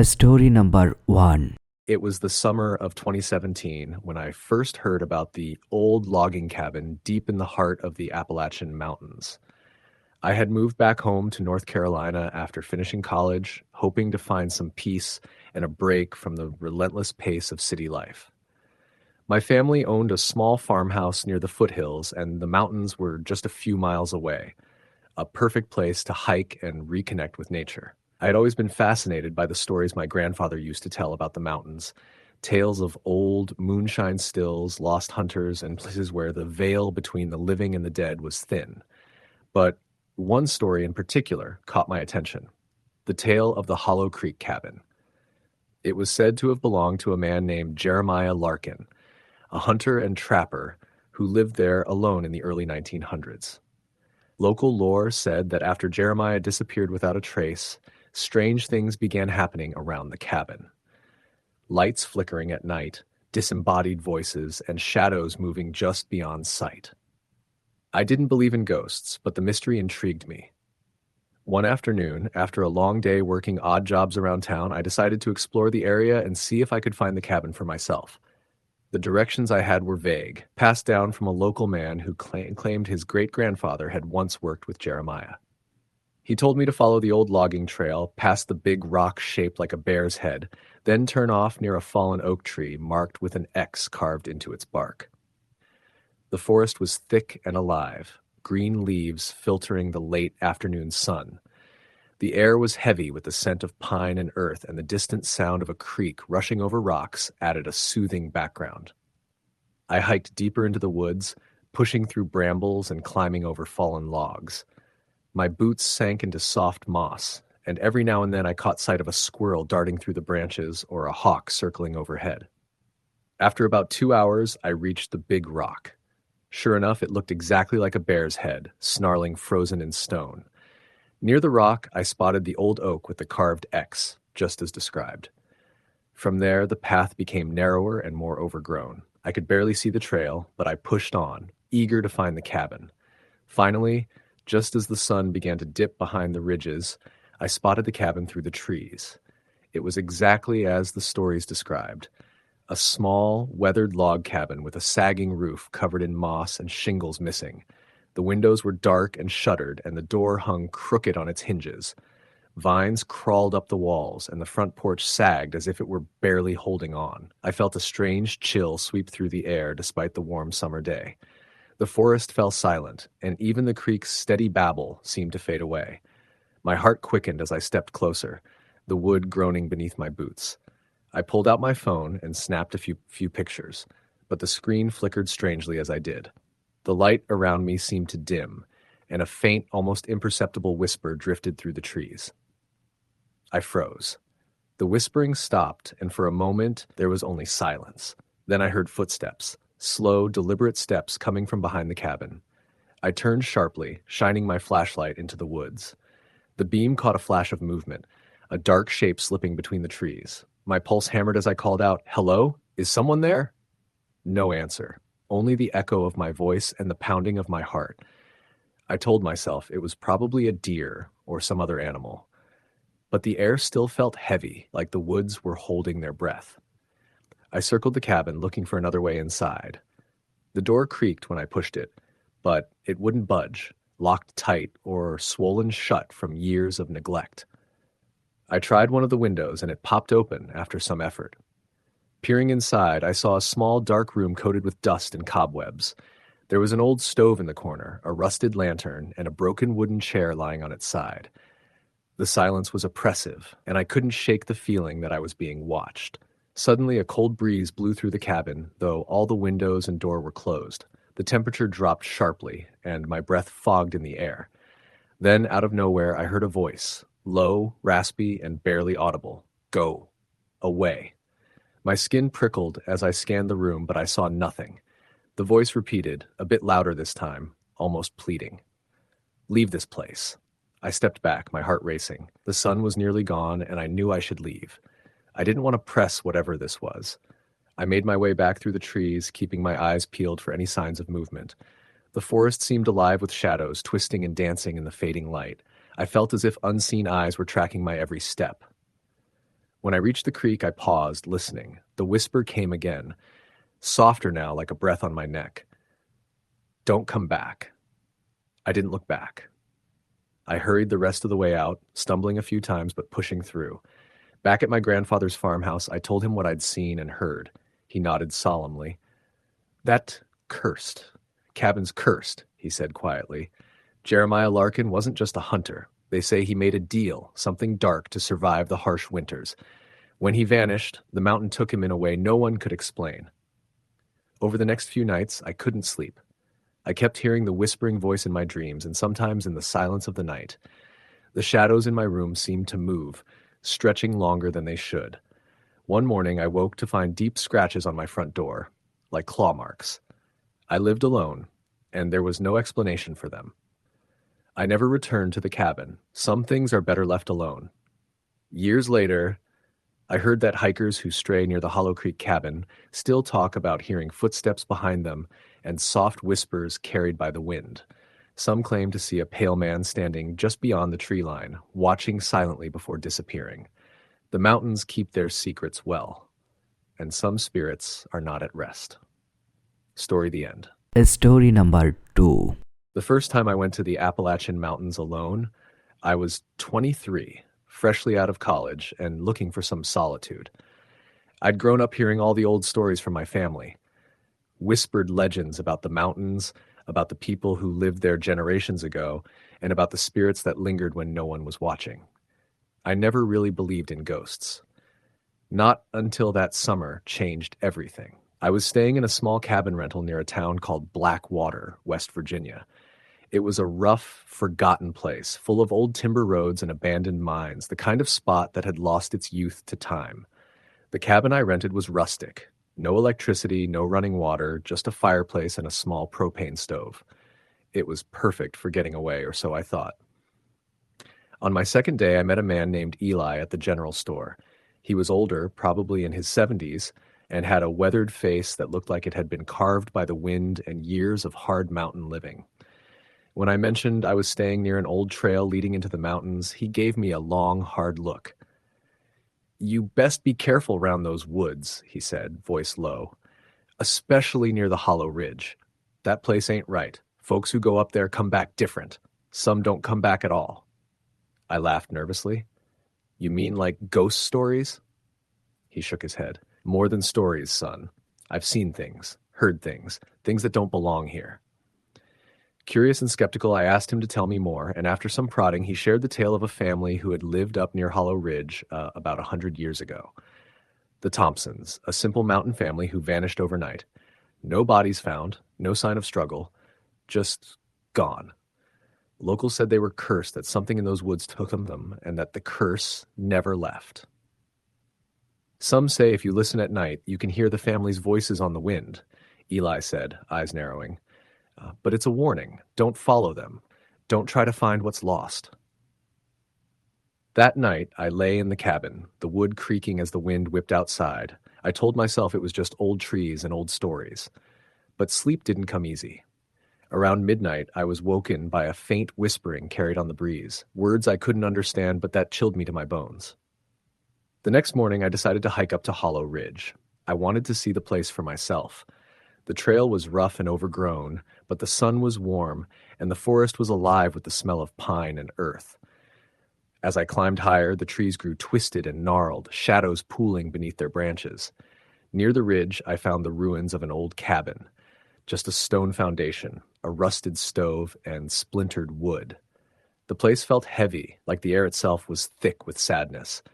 Story number 1. It was the summer of 2017 when I first heard about the old logging cabin deep in the heart of the Appalachian Mountains. I had moved back home to North Carolina after finishing college, hoping to find some peace and a break from the relentless pace of city life. My family owned a small farmhouse near the foothills, and the mountains were just a few miles away, a perfect place to hike and reconnect with nature. I had always been fascinated by the stories my grandfather used to tell about the mountains, tales of old moonshine stills, lost hunters, and places where the veil between the living and the dead was thin. But one story in particular caught my attention: the tale of the Hollow Creek cabin. It was said to have belonged to a man named Jeremiah Larkin, a hunter and trapper who lived there alone in the early 1900s. Local lore said that after Jeremiah disappeared without a trace, strange things began happening around the cabin. Lights flickering at night, disembodied voices, and shadows moving just beyond sight. I didn't believe in ghosts, but the mystery intrigued me. One afternoon, after a long day working odd jobs around town, I decided to explore the area and see if I could find the cabin for myself. The directions I had were vague, passed down from a local man who claimed his great-grandfather had once worked with Jeremiah. He told me to follow the old logging trail, past the big rock shaped like a bear's head, then turn off near a fallen oak tree marked with an X carved into its bark. The forest was thick and alive, green leaves filtering the late afternoon sun. The air was heavy with the scent of pine and earth, and the distant sound of a creek rushing over rocks added a soothing background. I hiked deeper into the woods, pushing through brambles and climbing over fallen logs. My boots sank into soft moss, and every now and then I caught sight of a squirrel darting through the branches or a hawk circling overhead. After about 2 hours, I reached the big rock. Sure enough, it looked exactly like a bear's head, snarling frozen in stone. Near the rock, I spotted the old oak with the carved X, just as described. From there, the path became narrower and more overgrown. I could barely see the trail, but I pushed on, eager to find the cabin. Finally, just as the sun began to dip behind the ridges, I spotted the cabin through the trees. It was exactly as the stories described: a small, weathered log cabin with a sagging roof covered in moss and shingles missing. The windows were dark and shuttered, and the door hung crooked on its hinges. Vines crawled up the walls, and the front porch sagged as if it were barely holding on. I felt a strange chill sweep through the air despite the warm summer day. The forest fell silent, and even the creek's steady babble seemed to fade away. My heart quickened as I stepped closer, the wood groaning beneath my boots. I pulled out my phone and snapped a few pictures, but the screen flickered strangely as I did. The light around me seemed to dim, and a faint, almost imperceptible whisper drifted through the trees. I froze. The whispering stopped, and for a moment there was only silence. Then I heard footsteps, slow, deliberate steps coming from behind the cabin. I turned sharply, shining my flashlight into the woods. The beam caught a flash of movement, a dark shape slipping between the trees. My pulse hammered as I called out, "Hello? Is someone there?" No answer. Only the echo of my voice and the pounding of my heart. I told myself it was probably a deer or some other animal. But the air still felt heavy, like the woods were holding their breath. I circled the cabin, looking for another way inside. The door creaked when I pushed it, but it wouldn't budge, locked tight or swollen shut from years of neglect. I tried one of the windows, and it popped open after some effort. Peering inside, I saw a small, dark room coated with dust and cobwebs. There was an old stove in the corner, a rusted lantern, and a broken wooden chair lying on its side. The silence was oppressive, and I couldn't shake the feeling that I was being watched. Suddenly, a cold breeze blew through the cabin, though all the windows and door were closed. The temperature dropped sharply, and my breath fogged in the air. Then, out of nowhere, I heard a voice, low, raspy, and barely audible. "Go. Away." My skin prickled as I scanned the room, but I saw nothing. The voice repeated, a bit louder this time, almost pleading. "Leave this place." I stepped back, my heart racing. The sun was nearly gone, and I knew I should leave. I didn't want to press whatever this was. I made my way back through the trees, keeping my eyes peeled for any signs of movement. The forest seemed alive with shadows, twisting and dancing in the fading light. I felt as if unseen eyes were tracking my every step. When I reached the creek, I paused, listening. The whisper came again, softer now, like a breath on my neck. Don't come back. I didn't look back. I hurried the rest of the way out, stumbling a few times but pushing through. Back at my grandfather's farmhouse, I told him what I'd seen and heard. He nodded solemnly. That cursed. Cabin's cursed, he said quietly. Jeremiah Larkin wasn't just a hunter. They say he made a deal, something dark, to survive the harsh winters. When he vanished, the mountain took him in a way no one could explain. Over the next few nights, I couldn't sleep. I kept hearing the whispering voice in my dreams, and sometimes in the silence of the night. The shadows in my room seemed to move, stretching longer than they should. One morning, I woke to find deep scratches on my front door, like claw marks. I lived alone, and there was no explanation for them. I never returned to the cabin. Some things are better left alone. Years later, I heard that hikers who stray near the Hollow Creek cabin still talk about hearing footsteps behind them and soft whispers carried by the wind. Some claim to see a pale man standing just beyond the tree line, watching silently before disappearing. The mountains keep their secrets well, and some spirits are not at rest. Story the end. Story number 2. The first time I went to the Appalachian Mountains alone, I was 23, freshly out of college and looking for some solitude. I'd grown up hearing all the old stories from my family. Whispered legends about the mountains, about the people who lived there generations ago, and about the spirits that lingered when no one was watching. I never really believed in ghosts. Not until that summer changed everything. I was staying in a small cabin rental near a town called Blackwater, West Virginia. It was a rough, forgotten place, full of old timber roads and abandoned mines, the kind of spot that had lost its youth to time. The cabin I rented was rustic. No electricity, no running water, just a fireplace and a small propane stove. It was perfect for getting away, or so I thought. On my second day, I met a man named Eli at the general store. He was older, probably in his 70s, and had a weathered face that looked like it had been carved by the wind and years of hard mountain living. When I mentioned I was staying near an old trail leading into the mountains, he gave me a long, hard look. "You best be careful round those woods," he said, voice low. "Especially near the Hollow Ridge. That place ain't right. Folks who go up there come back different. Some don't come back at all." I laughed nervously. "You mean like ghost stories?" He shook his head. "More than stories, son. I've seen things, heard things that don't belong here." Curious and skeptical, I asked him to tell me more, and after some prodding, he shared the tale of a family who had lived up near Hollow Ridge about 100 years ago. The Thompsons, a simple mountain family who vanished overnight. No bodies found, no sign of struggle, just gone. Locals said they were cursed, that something in those woods took them, and that the curse never left. "Some say if you listen at night, you can hear the family's voices on the wind," Eli said, eyes narrowing. "But it's a warning. Don't follow them. Don't try to find what's lost." That night, I lay in the cabin, the wood creaking as the wind whipped outside. I told myself it was just old trees and old stories. But sleep didn't come easy. Around midnight, I was woken by a faint whispering carried on the breeze, words I couldn't understand, but that chilled me to my bones. The next morning, I decided to hike up to Hollow Ridge. I wanted to see the place for myself. The trail was rough and overgrown, but the sun was warm, and the forest was alive with the smell of pine and earth. As I climbed higher, the trees grew twisted and gnarled, shadows pooling beneath their branches. Near the ridge, I found the ruins of an old cabin. Just a stone foundation, a rusted stove, and splintered wood. The place felt heavy, like the air itself was thick with sadness.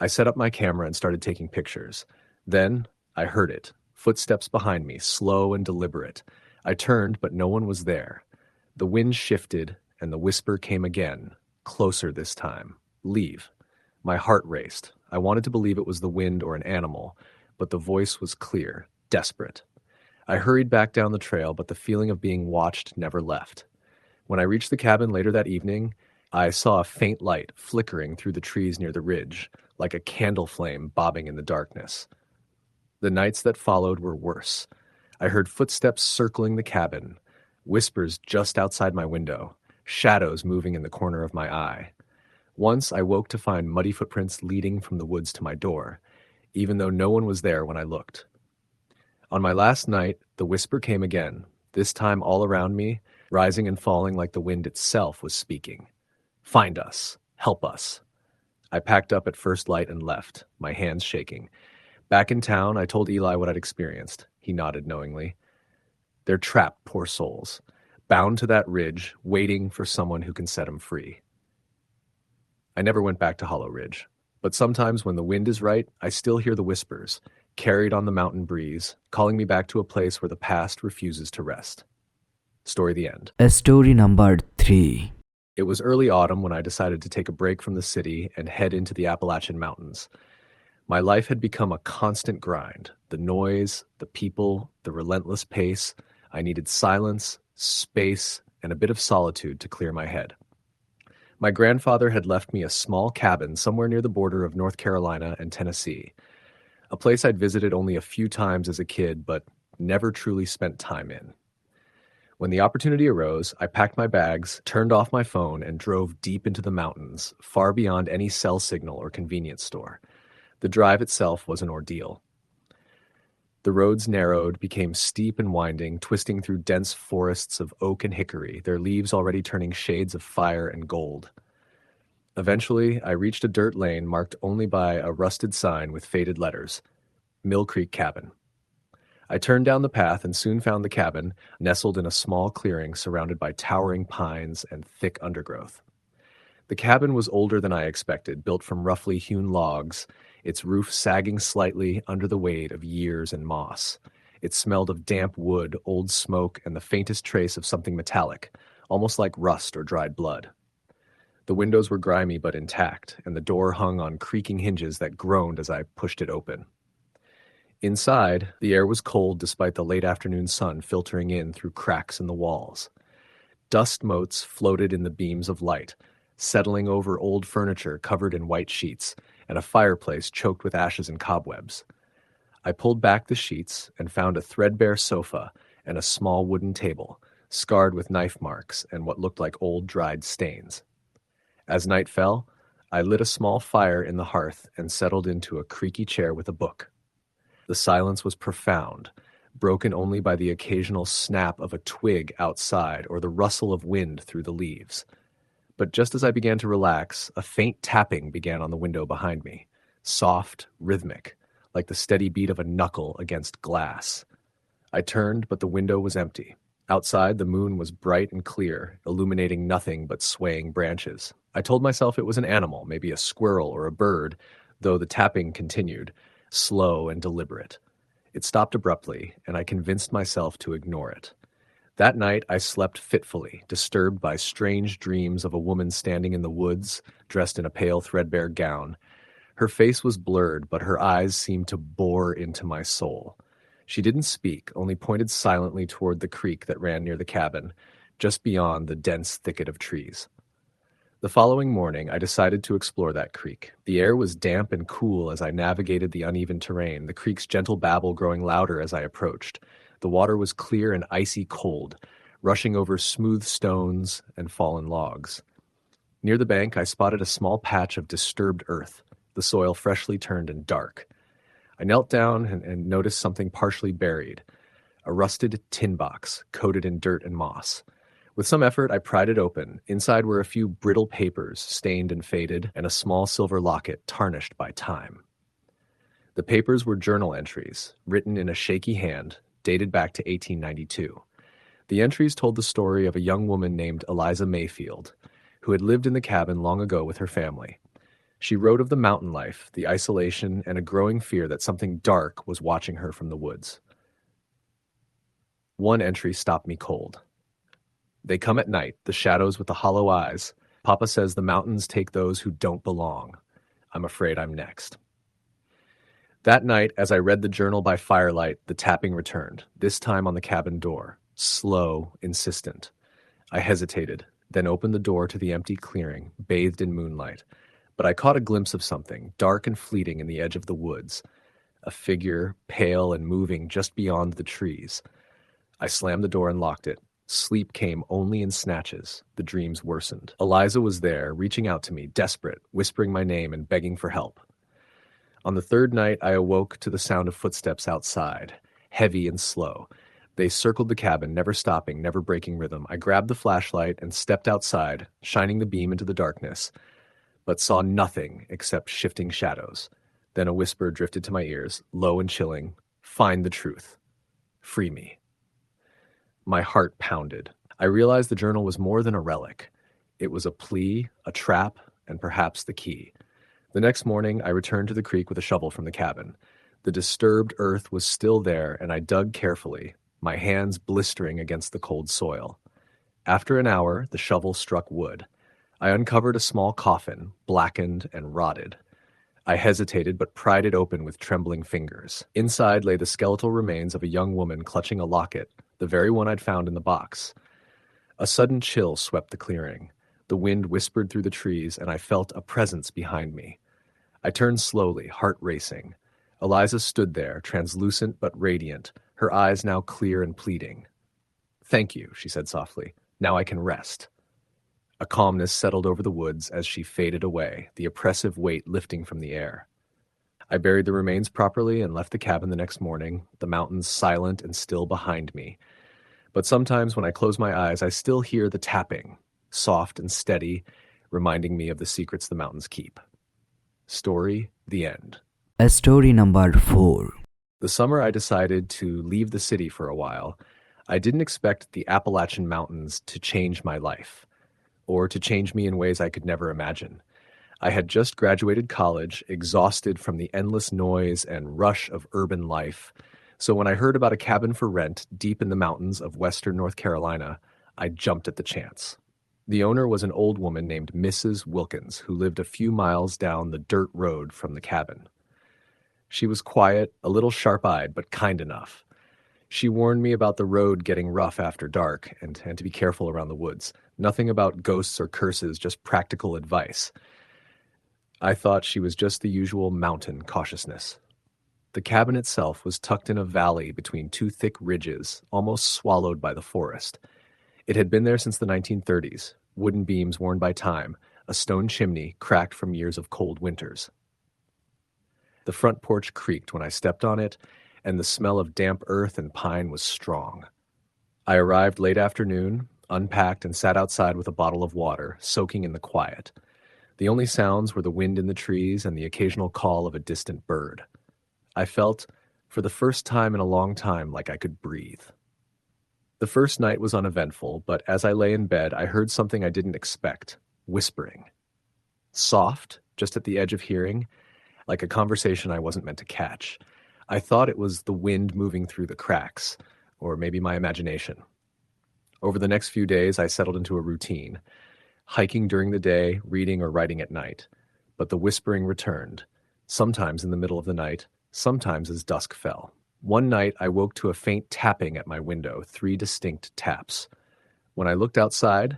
I set up my camera and started taking pictures. Then I heard it. Footsteps behind me, slow and deliberate. I turned, but no one was there. The wind shifted, and the whisper came again, closer this time. "Leave." My heart raced. I wanted to believe it was the wind or an animal, but the voice was clear, desperate. I hurried back down the trail, but the feeling of being watched never left. When I reached the cabin later that evening, I saw a faint light flickering through the trees near the ridge, like a candle flame bobbing in the darkness. The nights that followed were worse. I heard footsteps circling the cabin, whispers just outside my window, shadows moving in the corner of my eye. Once I woke to find muddy footprints leading from the woods to my door, even though no one was there when I looked. On my last night, the whisper came again, this time all around me, rising and falling like the wind itself was speaking. Find us. Help us. I packed up at first light and left, my hands shaking. Back in town, I told Eli what I'd experienced. He nodded knowingly. They're trapped, poor souls, bound to that ridge, waiting for someone who can set them free. I never went back to Hollow Ridge, but sometimes when the wind is right, I still hear the whispers, carried on the mountain breeze, calling me back to a place where the past refuses to rest. Story the end. Story number 3. It was early autumn when I decided to take a break from the city and head into the Appalachian Mountains. My life had become a constant grind. The noise, the people, the relentless pace. I needed silence, space, and a bit of solitude to clear my head. My grandfather had left me a small cabin somewhere near the border of North Carolina and Tennessee, a place I'd visited only a few times as a kid, but never truly spent time in. When the opportunity arose, I packed my bags, turned off my phone, and drove deep into the mountains, far beyond any cell signal or convenience store. The drive itself was an ordeal. The roads narrowed, became steep and winding, twisting through dense forests of oak and hickory, their leaves already turning shades of fire and gold. Eventually, I reached a dirt lane marked only by a rusted sign with faded letters, Mill Creek Cabin. I turned down the path and soon found the cabin, nestled in a small clearing surrounded by towering pines and thick undergrowth. The cabin was older than I expected, built from roughly hewn logs, its roof sagging slightly under the weight of years and moss. It smelled of damp wood, old smoke, and the faintest trace of something metallic, almost like rust or dried blood. The windows were grimy but intact, and the door hung on creaking hinges that groaned as I pushed it open. Inside, the air was cold despite the late afternoon sun filtering in through cracks in the walls. Dust motes floated in the beams of light, settling over old furniture covered in white sheets, and a fireplace choked with ashes and cobwebs. I pulled back the sheets and found a threadbare sofa and a small wooden table, scarred with knife marks and what looked like old dried stains. As night fell, I lit a small fire in the hearth and settled into a creaky chair with a book. The silence was profound, broken only by the occasional snap of a twig outside or the rustle of wind through the leaves. But just as I began to relax, a faint tapping began on the window behind me, soft, rhythmic, like the steady beat of a knuckle against glass. I turned, but the window was empty. Outside, the moon was bright and clear, illuminating nothing but swaying branches. I told myself it was an animal, maybe a squirrel or a bird, though the tapping continued, slow and deliberate. It stopped abruptly, and I convinced myself to ignore it. That night, I slept fitfully, disturbed by strange dreams of a woman standing in the woods, dressed in a pale, threadbare gown. Her face was blurred, but her eyes seemed to bore into my soul. She didn't speak, only pointed silently toward the creek that ran near the cabin, just beyond the dense thicket of trees. The following morning, I decided to explore that creek. The air was damp and cool as I navigated the uneven terrain, the creek's gentle babble growing louder as I approached. The water was clear and icy cold, rushing over smooth stones and fallen logs. Near the bank, I spotted a small patch of disturbed earth, the soil freshly turned and dark. I knelt down and noticed something partially buried, a rusted tin box coated in dirt and moss. With some effort, I pried it open. Inside were a few brittle papers, stained and faded, and a small silver locket tarnished by time. The papers were journal entries, written in a shaky hand, dated back to 1892. The entries told the story of a young woman named Eliza Mayfield, who had lived in the cabin long ago with her family. She wrote of the mountain life, the isolation, and a growing fear that something dark was watching her from the woods. One entry stopped me cold. They come at night, the shadows with the hollow eyes. Papa says the mountains take those who don't belong. I'm afraid I'm next. That night, as I read the journal by firelight, the tapping returned, this time on the cabin door, slow, insistent. I hesitated, then opened the door to the empty clearing, bathed in moonlight. But I caught a glimpse of something, dark and fleeting in the edge of the woods, a figure, pale and moving just beyond the trees. I slammed the door and locked it. Sleep came only in snatches. The dreams worsened. Eliza was there, reaching out to me, desperate, whispering my name and begging for help. On the third night, I awoke to the sound of footsteps outside, heavy and slow. They circled the cabin, never stopping, never breaking rhythm. I grabbed the flashlight and stepped outside, shining the beam into the darkness, but saw nothing except shifting shadows. Then a whisper drifted to my ears, low and chilling. "Find the truth. Free me." My heart pounded. I realized the journal was more than a relic. It was a plea, a trap, and perhaps the key. The next morning, I returned to the creek with a shovel from the cabin. The disturbed earth was still there, and I dug carefully, my hands blistering against the cold soil. After an hour, the shovel struck wood. I uncovered a small coffin, blackened and rotted. I hesitated but pried it open with trembling fingers. Inside lay the skeletal remains of a young woman clutching a locket, the very one I'd found in the box. A sudden chill swept the clearing. The wind whispered through the trees, and I felt a presence behind me. I turned slowly, heart racing. Eliza stood there, translucent but radiant, her eyes now clear and pleading. "Thank you," she said softly. "Now I can rest." A calmness settled over the woods as she faded away, the oppressive weight lifting from the air. I buried the remains properly and left the cabin the next morning, the mountains silent and still behind me. But sometimes when I close my eyes, I still hear the tapping, soft and steady, reminding me of the secrets the mountains keep. Story, the end. Story number 4. The summer I decided to leave the city for a while, I didn't expect the Appalachian Mountains to change my life, or to change me in ways I could never imagine. I had just graduated college, exhausted from the endless noise and rush of urban life. So when I heard about a cabin for rent deep in the mountains of western North Carolina, I jumped at the chance. The owner was an old woman named Mrs. Wilkins, who lived a few miles down the dirt road from the cabin. She was quiet, a little sharp-eyed, but kind enough. She warned me about the road getting rough after dark and to be careful around the woods. Nothing about ghosts or curses, just practical advice. I thought she was just the usual mountain cautiousness. The cabin itself was tucked in a valley between two thick ridges, almost swallowed by the forest. It had been there since the 1930s, wooden beams worn by time, a stone chimney cracked from years of cold winters. The front porch creaked when I stepped on it, and the smell of damp earth and pine was strong. I arrived late afternoon, unpacked and sat outside with a bottle of water, soaking in the quiet. The only sounds were the wind in the trees and the occasional call of a distant bird. I felt, for the first time in a long time, like I could breathe. The first night was uneventful, but as I lay in bed, I heard something I didn't expect, whispering. Soft, just at the edge of hearing, like a conversation I wasn't meant to catch. I thought it was the wind moving through the cracks, or maybe my imagination. Over the next few days, I settled into a routine, hiking during the day, reading or writing at night. But the whispering returned, sometimes in the middle of the night, sometimes as dusk fell. One night, I woke to a faint tapping at my window, 3 distinct taps. When I looked outside,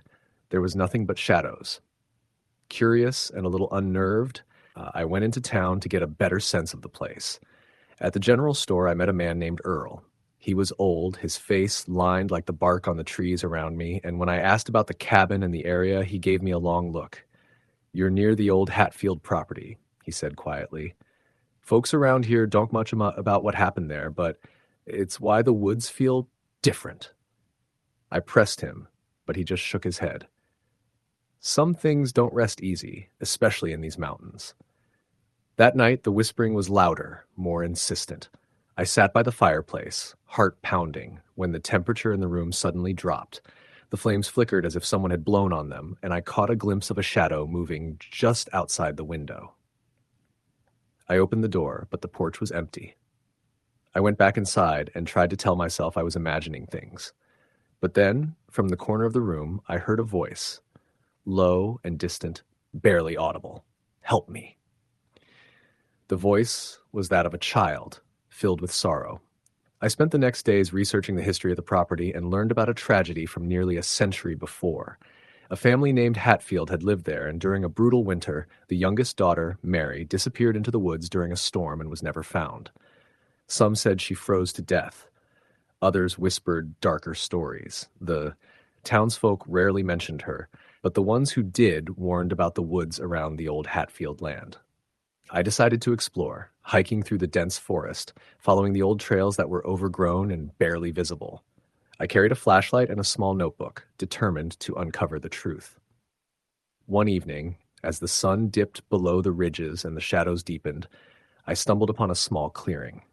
there was nothing but shadows. Curious and a little unnerved, I went into town to get a better sense of the place. At the general store, I met a man named Earl. He was old, his face lined like the bark on the trees around me, and when I asked about the cabin and the area, he gave me a long look. "You're near the old Hatfield property," he said quietly. "Folks around here don't much about what happened there, but it's why the woods feel different." I pressed him, but he just shook his head. Some things don't rest easy, especially in these mountains. That night, the whispering was louder, more insistent. I sat by the fireplace, heart pounding, when the temperature in the room suddenly dropped. The flames flickered as if someone had blown on them, and I caught a glimpse of a shadow moving just outside the window. I opened the door, but the porch was empty. I went back inside and tried to tell myself I was imagining things. But then, from the corner of the room, I heard a voice, low and distant, barely audible. "Help me." The voice was that of a child, filled with sorrow. I spent the next days researching the history of the property and learned about a tragedy from nearly a century before. A family named Hatfield had lived there, and during a brutal winter, the youngest daughter, Mary, disappeared into the woods during a storm and was never found. Some said she froze to death. Others whispered darker stories. The townsfolk rarely mentioned her, but the ones who did warned about the woods around the old Hatfield land. I decided to explore, hiking through the dense forest, following the old trails that were overgrown and barely visible. I carried a flashlight and a small notebook, determined to uncover the truth. One evening, as the sun dipped below the ridges and the shadows deepened, I stumbled upon a small clearing.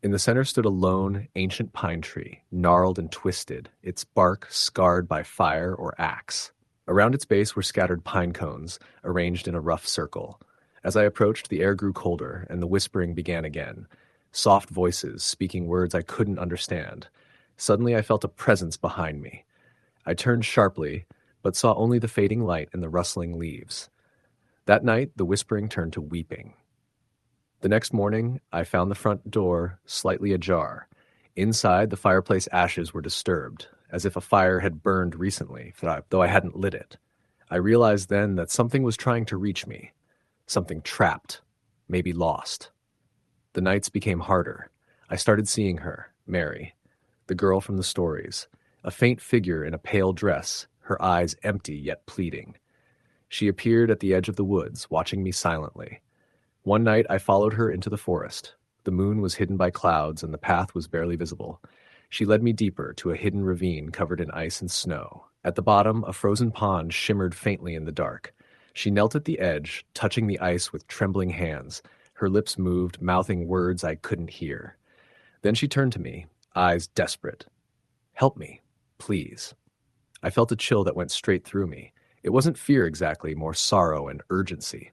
In the center stood a lone, ancient pine tree, gnarled and twisted, its bark scarred by fire or axe. Around its base were scattered pine cones, arranged in a rough circle. As I approached, the air grew colder, and the whispering began again. Soft voices, speaking words I couldn't understand. Suddenly I felt a presence behind me. I turned sharply, but saw only the fading light and the rustling leaves. That night, the whispering turned to weeping. The next morning, I found the front door slightly ajar. Inside, the fireplace ashes were disturbed, as if a fire had burned recently, though I hadn't lit it. I realized then that something was trying to reach me. Something trapped, maybe lost. The nights became harder. I started seeing her, Mary, the girl from the stories, a faint figure in a pale dress, her eyes empty yet pleading. She appeared at the edge of the woods, watching me silently. One night I followed her into the forest. The moon was hidden by clouds and the path was barely visible. She led me deeper to a hidden ravine covered in ice and snow. At the bottom, a frozen pond shimmered faintly in the dark. She knelt at the edge, touching the ice with trembling hands. Her lips moved, mouthing words I couldn't hear. Then she turned to me, eyes desperate. "Help me, please." I felt a chill that went straight through me. It wasn't fear exactly, more sorrow and urgency.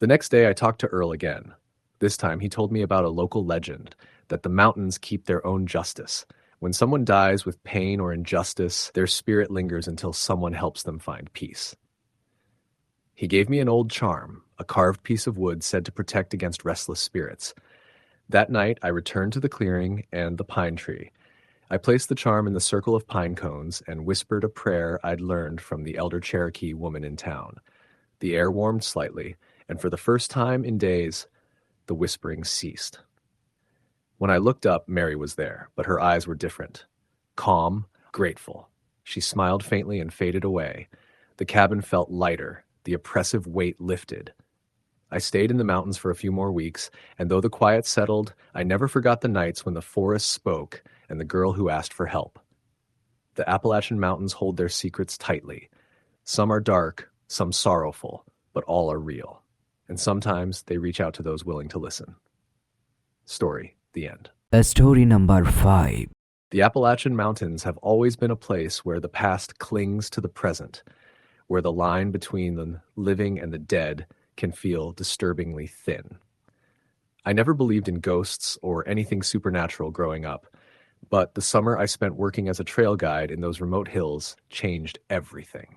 The next day I talked to Earl again. This time he told me about a local legend, that the mountains keep their own justice. When someone dies with pain or injustice, their spirit lingers until someone helps them find peace. He gave me an old charm, a carved piece of wood said to protect against restless spirits. That night I returned to the clearing and the pine tree. I placed the charm in the circle of pine cones and whispered a prayer I'd learned from the elder Cherokee woman in town. The air warmed slightly, and for the first time in days, the whispering ceased. When I looked up, Mary was there, but her eyes were different. Calm, grateful. She smiled faintly and faded away. The cabin felt lighter, the oppressive weight lifted. I stayed in the mountains for a few more weeks, and though the quiet settled, I never forgot the nights when the forest spoke and the girl who asked for help. The Appalachian Mountains hold their secrets tightly. Some are dark, some sorrowful, but all are real. And sometimes they reach out to those willing to listen. Story, the end. Story number 5. The Appalachian Mountains have always been a place where the past clings to the present, where the line between the living and the dead can feel disturbingly thin. I never believed in ghosts or anything supernatural growing up, but the summer I spent working as a trail guide in those remote hills changed everything.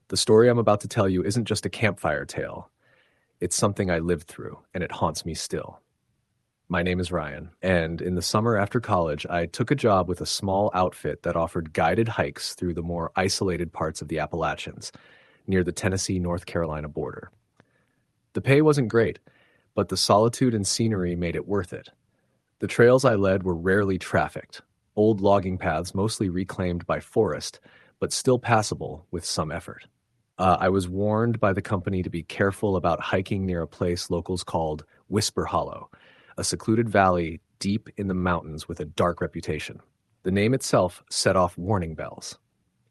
The story I'm about to tell you isn't just a campfire tale. It's something I lived through, and it haunts me still. My name is Ryan, and in the summer after college, I took a job with a small outfit that offered guided hikes through the more isolated parts of the Appalachians, near the Tennessee-North Carolina border. The pay wasn't great, but the solitude and scenery made it worth it. The trails I led were rarely trafficked, old logging paths mostly reclaimed by forest, but still passable with some effort. I was warned by the company to be careful about hiking near a place locals called Whisper Hollow, a secluded valley deep in the mountains with a dark reputation. The name itself set off warning bells.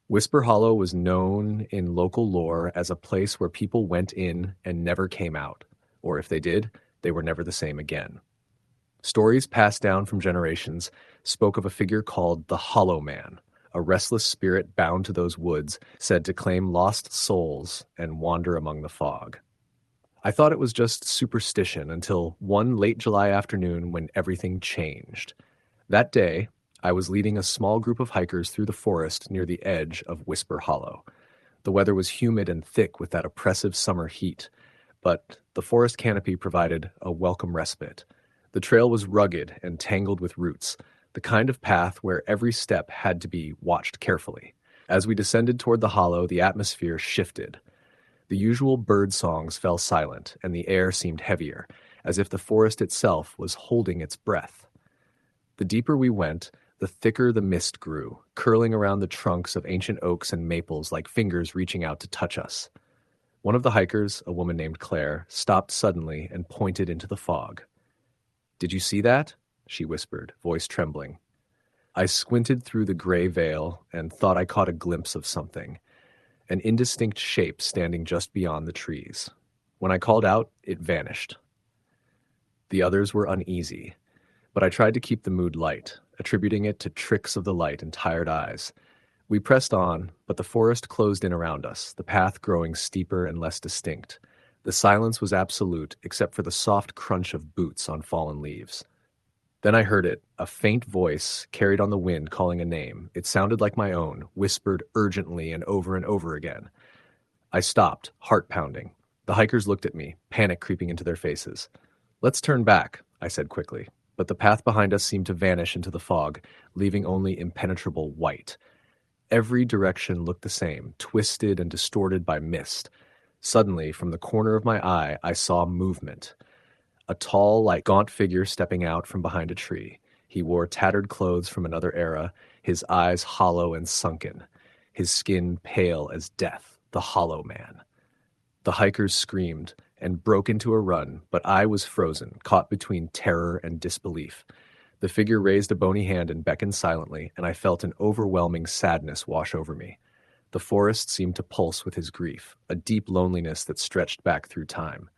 Whisper Hollow was known in local lore as a place where people went in and never came out, or if they did, they were never the same again. Stories passed down from generations spoke of a figure called the Hollow Man, a restless spirit bound to those woods, said to claim lost souls and wander among the fog. I thought it was just superstition until one late July afternoon when everything changed. That day, I was leading a small group of hikers through the forest near the edge of Whisper Hollow. The weather was humid and thick with that oppressive summer heat, but the forest canopy provided a welcome respite. The trail was rugged and tangled with roots, the kind of path where every step had to be watched carefully. As we descended toward the hollow, the atmosphere shifted. The usual bird songs fell silent, and the air seemed heavier, as if the forest itself was holding its breath. The deeper we went, the thicker the mist grew, curling around the trunks of ancient oaks and maples like fingers reaching out to touch us. One of the hikers, a woman named Claire, stopped suddenly and pointed into the fog. "Did you see that?" she whispered, voice trembling. I squinted through the gray veil and thought I caught a glimpse of something, an indistinct shape standing just beyond the trees. When I called out, it vanished. The others were uneasy, but I tried to keep the mood light, attributing it to tricks of the light and tired eyes. We pressed on, but the forest closed in around us, the path growing steeper and less distinct. The silence was absolute, except for the soft crunch of boots on fallen leaves. Then I heard it, a faint voice carried on the wind calling a name. It sounded like my own, whispered urgently and over again. I stopped, heart pounding. The hikers looked at me, panic creeping into their faces. "Let's turn back," I said quickly, but the path behind us seemed to vanish into the fog, leaving only impenetrable white. Every direction looked the same, twisted and distorted by mist. Suddenly, from the corner of my eye, I saw movement. A tall, gaunt figure stepping out from behind a tree. He wore tattered clothes from another era, his eyes hollow and sunken, his skin pale as death, the Hollow Man. The hikers screamed and broke into a run, but I was frozen, caught between terror and disbelief. The figure raised a bony hand and beckoned silently, and I felt an overwhelming sadness wash over me. The forest seemed to pulse with his grief, a deep loneliness that stretched back through time.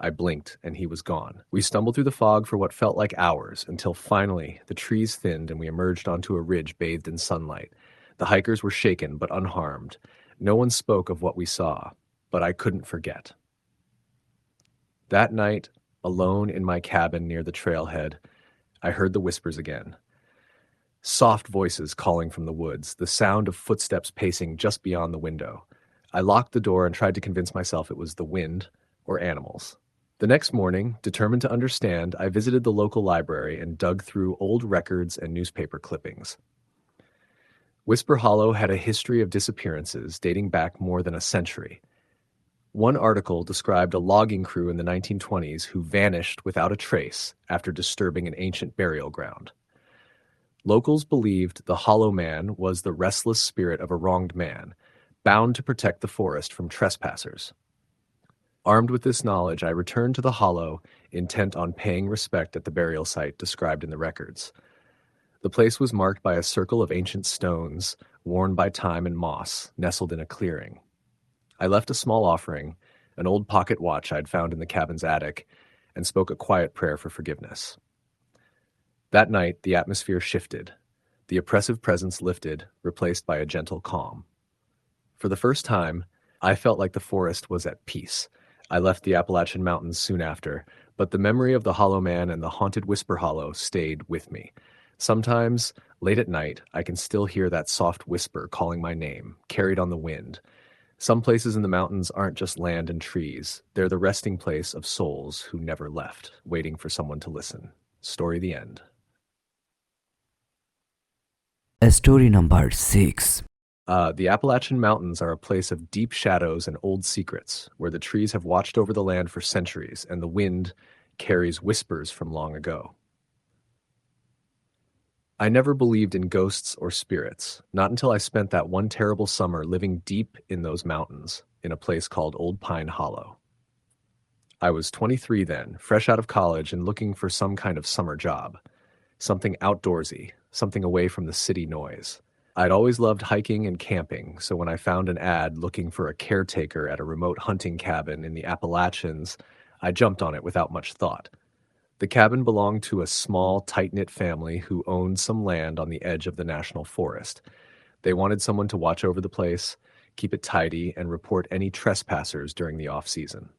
I blinked, and he was gone. We stumbled through the fog for what felt like hours, until finally the trees thinned and we emerged onto a ridge bathed in sunlight. The hikers were shaken but unharmed. No one spoke of what we saw, but I couldn't forget. That night, alone in my cabin near the trailhead, I heard the whispers again. Soft voices calling from the woods, the sound of footsteps pacing just beyond the window. I locked the door and tried to convince myself it was the wind or animals. The next morning, determined to understand, I visited the local library and dug through old records and newspaper clippings. Whisper Hollow had a history of disappearances dating back more than a century. One article described a logging crew in the 1920s who vanished without a trace after disturbing an ancient burial ground. Locals believed the Hollow Man was the restless spirit of a wronged man, bound to protect the forest from trespassers. Armed with this knowledge, I returned to the Hollow, intent on paying respect at the burial site described in the records. The place was marked by a circle of ancient stones, worn by time and moss, nestled in a clearing. I left a small offering, an old pocket watch I'd found in the cabin's attic, and spoke a quiet prayer for forgiveness. That night, the atmosphere shifted. The oppressive presence lifted, replaced by a gentle calm. For the first time, I felt like the forest was at peace. I left the Appalachian Mountains soon after, but the memory of the Hollow Man and the haunted Whisper Hollow stayed with me. Sometimes, late at night, I can still hear that soft whisper calling my name, carried on the wind. Some places in the mountains aren't just land and trees. They're the resting place of souls who never left, waiting for someone to listen. Story the end. Story number 6. The Appalachian Mountains are a place of deep shadows and old secrets, where the trees have watched over the land for centuries, and the wind carries whispers from long ago. I never believed in ghosts or spirits, not until I spent that one terrible summer living deep in those mountains, in a place called Old Pine Hollow. I was 23 then, fresh out of college and looking for some kind of summer job. Something outdoorsy, something away from the city noise. I'd always loved hiking and camping, so when I found an ad looking for a caretaker at a remote hunting cabin in the Appalachians, I jumped on it without much thought. The cabin belonged to a small, tight-knit family who owned some land on the edge of the national forest. They wanted someone to watch over the place, keep it tidy, and report any trespassers during the off-season.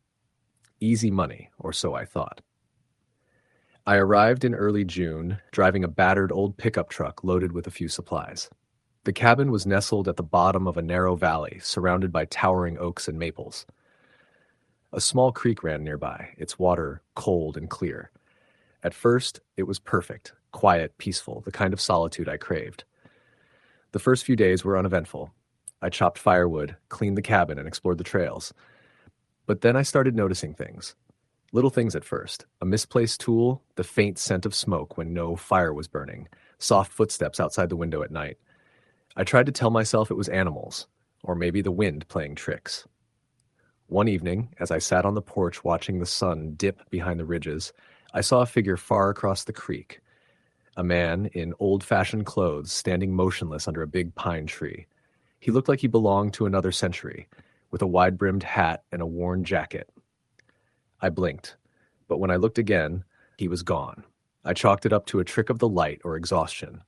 Easy money, or so I thought. I arrived in early June, driving a battered old pickup truck loaded with a few supplies. The cabin was nestled at the bottom of a narrow valley, surrounded by towering oaks and maples. A small creek ran nearby, its water cold and clear. At first, it was perfect, quiet, peaceful, the kind of solitude I craved. The first few days were uneventful. I chopped firewood, cleaned the cabin, and explored the trails. But then I started noticing things. Little things at first: a misplaced tool, the faint scent of smoke when no fire was burning, soft footsteps outside the window at night. I tried to tell myself it was animals, or maybe the wind playing tricks. One evening, as I sat on the porch watching the sun dip behind the ridges, I saw a figure far across the creek. A man in old-fashioned clothes standing motionless under a big pine tree. He looked like he belonged to another century, with a wide-brimmed hat and a worn jacket. I blinked, but when I looked again, he was gone. I chalked it up to a trick of the light or exhaustion.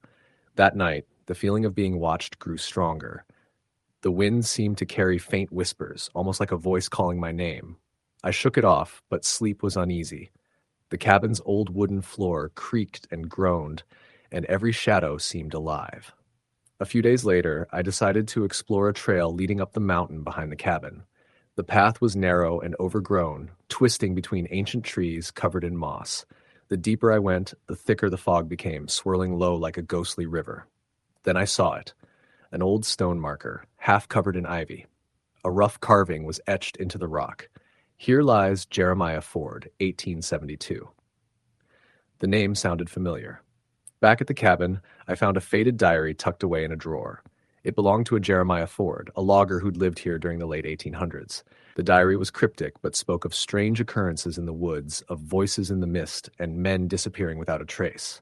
That night, the feeling of being watched grew stronger. The wind seemed to carry faint whispers, almost like a voice calling my name. I shook it off, but sleep was uneasy. The cabin's old wooden floor creaked and groaned, and every shadow seemed alive. A few days later, I decided to explore a trail leading up the mountain behind the cabin. The path was narrow and overgrown, twisting between ancient trees covered in moss. The deeper I went, the thicker the fog became, swirling low like a ghostly river. Then I saw it, an old stone marker, half covered in ivy. A rough carving was etched into the rock. Here lies Jeremiah Ford, 1872. The name sounded familiar. Back at the cabin, I found a faded diary tucked away in a drawer. It belonged to a Jeremiah Ford, a logger who'd lived here during the late 1800s. The diary was cryptic, but spoke of strange occurrences in the woods, of voices in the mist, and men disappearing without a trace.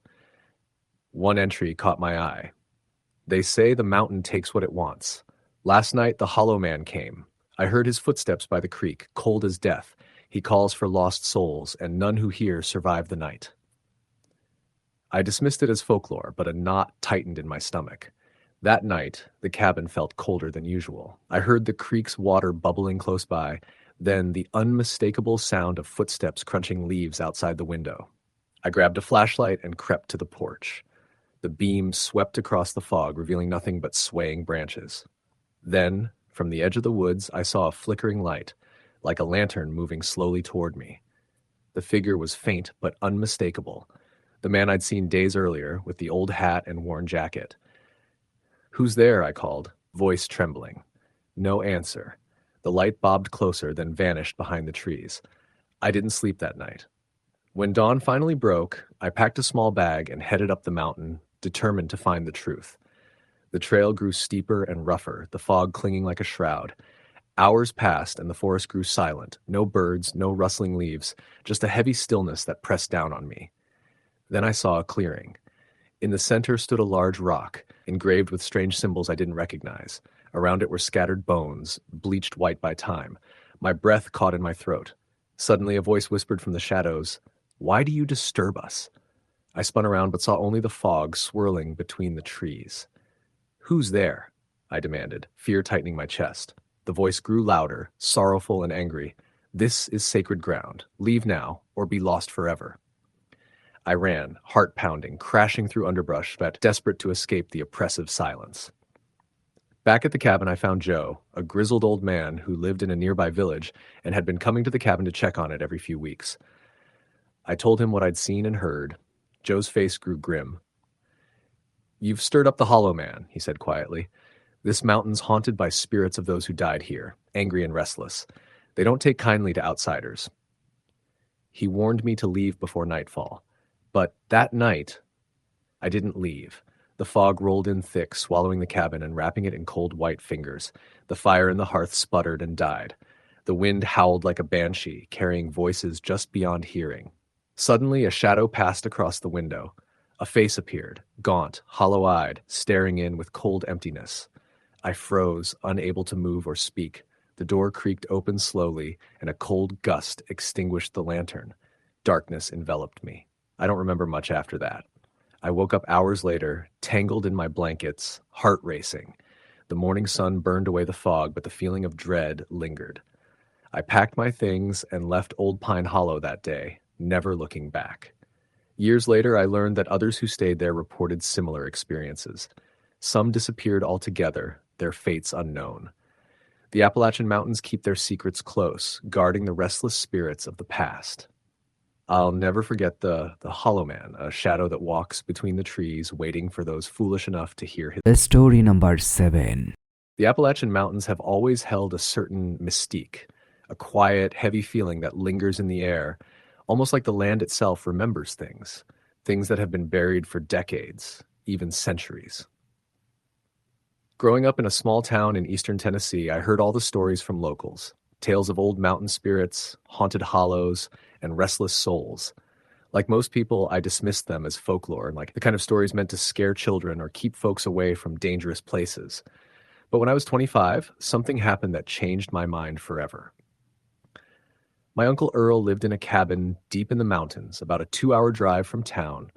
One entry caught my eye. They say the mountain takes what it wants. Last night the Hollow Man came. I heard his footsteps by the creek, cold as death. He calls for lost souls, and none who hear survive the night. I dismissed it as folklore, but a knot tightened in my stomach. That night, the cabin felt colder than usual. I heard the creek's water bubbling close by, then the unmistakable sound of footsteps crunching leaves outside the window. I grabbed a flashlight and crept to the porch. The beam swept across the fog, revealing nothing but swaying branches. Then, from the edge of the woods, I saw a flickering light, like a lantern moving slowly toward me. The figure was faint but unmistakable. The man I'd seen days earlier, with the old hat and worn jacket. "Who's there?" I called, voice trembling. No answer. The light bobbed closer, then vanished behind the trees. I didn't sleep that night. When dawn finally broke, I packed a small bag and headed up the mountain, determined to find the truth. The trail grew steeper and rougher, the fog clinging like a shroud. Hours passed and the forest grew silent. No birds, no rustling leaves, just a heavy stillness that pressed down on me. Then I saw a clearing. In the center stood a large rock, engraved with strange symbols I didn't recognize. Around it were scattered bones, bleached white by time. My breath caught in my throat. Suddenly a voice whispered from the shadows, "Why do you disturb us?" I spun around but saw only the fog swirling between the trees. "Who's there?" I demanded, fear tightening my chest. The voice grew louder, sorrowful and angry. "This is sacred ground. Leave now, or be lost forever." I ran, heart pounding, crashing through underbrush, but desperate to escape the oppressive silence. Back at the cabin, I found Joe, a grizzled old man who lived in a nearby village and had been coming to the cabin to check on it every few weeks. I told him what I'd seen and heard. Joe's face grew grim. "You've stirred up the Hollow Man," he said quietly. "This mountain's haunted by spirits of those who died here, angry and restless. They don't take kindly to outsiders." He warned me to leave before nightfall. But that night, I didn't leave. The fog rolled in thick, swallowing the cabin and wrapping it in cold white fingers. The fire in the hearth sputtered and died. The wind howled like a banshee, carrying voices just beyond hearing. Suddenly, a shadow passed across the window. A face appeared, gaunt, hollow-eyed, staring in with cold emptiness. I froze, unable to move or speak. The door creaked open slowly, and a cold gust extinguished the lantern. Darkness enveloped me. I don't remember much after that. I woke up hours later, tangled in my blankets, heart racing. The morning sun burned away the fog, but the feeling of dread lingered. I packed my things and left Old Pine Hollow that day, never looking back. Years later, I learned that others who stayed there reported similar experiences. Some disappeared altogether, their fates unknown. The Appalachian Mountains keep their secrets close, guarding the restless spirits of the past. I'll never forget the Hollow Man, a shadow that walks between the trees, waiting for those foolish enough to hear his. Story number 7. The Appalachian Mountains have always held a certain mystique, a quiet, heavy feeling that lingers in the air, almost like the land itself remembers things that have been buried for decades, even centuries. Growing up in a small town in eastern Tennessee, I heard all the stories from locals, tales of old mountain spirits, haunted hollows, and restless souls. Like most people, I dismissed them as folklore and like the kind of stories meant to scare children or keep folks away from dangerous places. But when I was 25, something happened that changed my mind forever. My Uncle Earl lived in a cabin deep in the mountains, about a 2-hour drive from town,